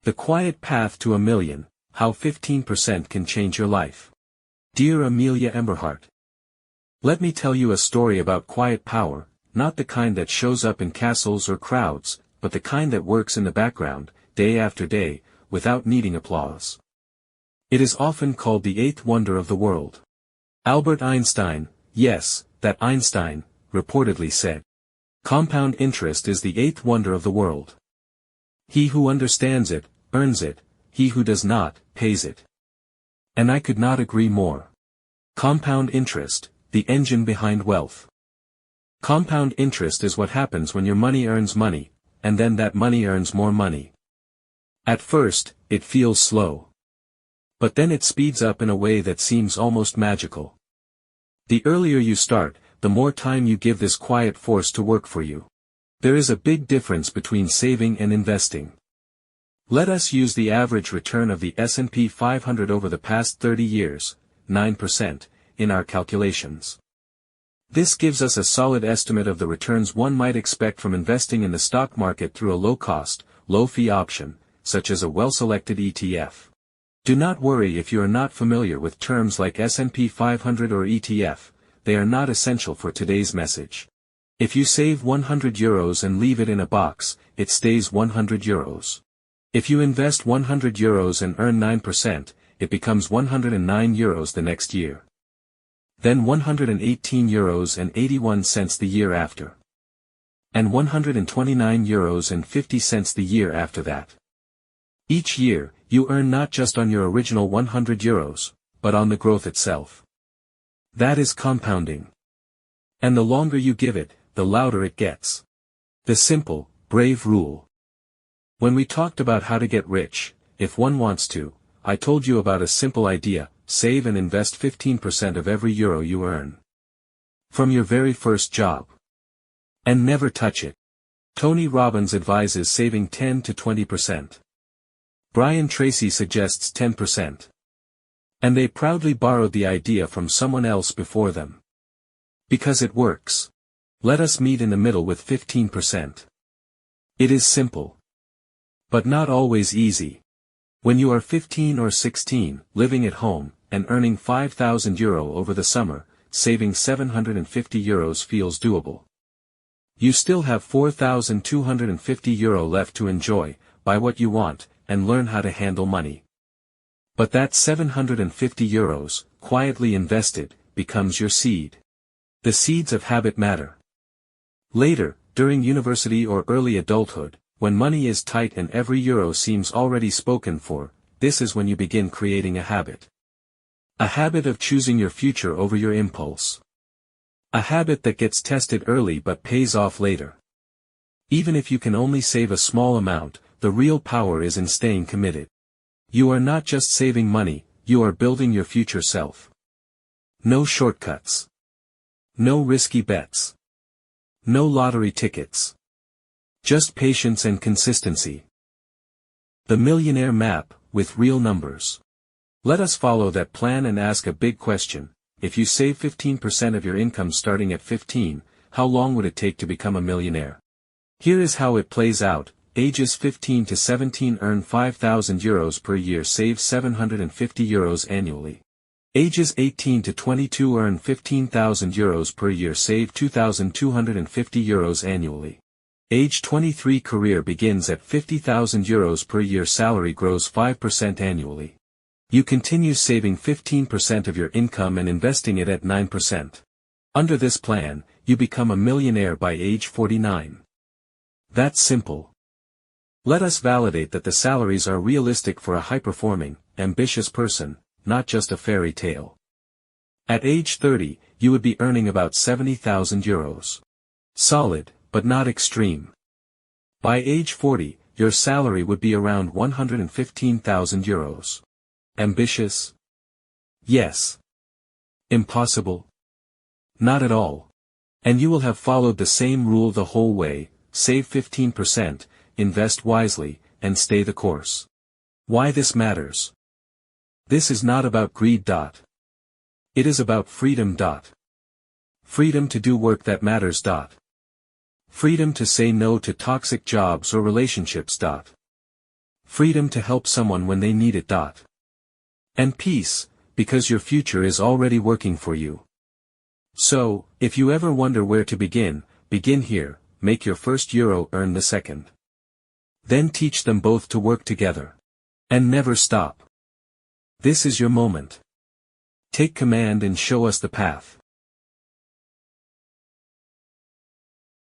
The Quiet Path to a Million, How 15% Can Change Your Life. Dear Amelia Emberhart, let me tell you a story about quiet power, not the kind that shows up in castles or crowds, but the kind that works in the background, day after day, without needing applause. It is often called the eighth wonder of the world. Albert Einstein, yes, that Einstein, reportedly said, "Compound interest is the eighth wonder of the world. He who understands it, earns it, he who does not, pays it." And I could not agree more. Compound interest, the engine behind wealth. Compound interest is what happens when your money earns money, and then that money earns more money. At first, it feels slow. But then it speeds up in a way that seems almost magical. The earlier you start, the more time you give this quiet force to work for you. There is a big difference between saving and investing. Let us use the average return of the S&P 500 over the past 30 years, 9%, in our calculations. This gives us a solid estimate of the returns one might expect from investing in the stock market through a low-cost, low-fee option, such as a well-selected ETF. Do not worry if you are not familiar with terms like S&P 500 or ETF, they are not essential for today's message. If you save €100 and leave it in a box, it stays €100. If you invest €100 and earn 9%, it becomes €109 the next year. Then €118.81 the year after. And €129.50 the year after that. Each year, you earn not just on your original €100, but on the growth itself. That is compounding. And the longer you give it, the louder it gets. The simple, brave rule. When we talked about how to get rich, if one wants to, I told you about a simple idea: save and invest 15% of every euro you earn. From your very first job. And never touch it. Tony Robbins advises saving 10 to 20%. Tracy suggests 10%. And they proudly borrowed the idea from someone else before them. Because it works. Let us meet in the middle with 15%. It is simple. But not always easy. When you are 15 or 16, living at home, and earning €5,000 over the summer, saving €750 feels doable. You still have €4,250 left to enjoy, buy what you want, and learn how to handle money. But that €750, quietly invested, becomes your seed. The seeds of habit matter. Later, during university or early adulthood, when money is tight and every euro seems already spoken for, this is when you begin creating a habit. A habit of choosing your future over your impulse. A habit that gets tested early but pays off later. Even if you can only save a small amount, the real power is in staying committed. You are not just saving money, you are building your future self. No shortcuts. No risky bets. No lottery tickets. Just patience and consistency. The Millionaire Map, with real numbers. Let us follow that plan and ask a big question: if you save 15% of your income starting at 15, how long would it take to become a millionaire? Here is how it plays out. Ages 15 to 17 earn €5,000 per year, save €750 annually. Ages 18 to 22 earn €15,000 per year, save €2,250 annually. Age 23 career begins at €50,000 per year, salary grows 5% annually. You continue saving 15% of your income and investing it at 9%. Under this plan, you become a millionaire by age 49. That's simple. Let us validate that the salaries are realistic for a high-performing, ambitious person, not just a fairy tale. At age 30, you would be earning about €70,000. Solid, but not extreme. By age 40, your salary would be around €115,000. Ambitious? Yes. Impossible? Not at all. And you will have followed the same rule the whole way: save 15%, invest wisely, and stay the course. Why this matters? This is not about greed. It is about freedom. Freedom to do work that matters. Freedom to say no to toxic jobs or relationships. Freedom to help someone when they need it. And peace, because your future is already working for you. So, if you ever wonder where to begin, begin here, make your first euro earn the second. Then teach them both to work together. And never stop. This is your moment. Take command and show us the path.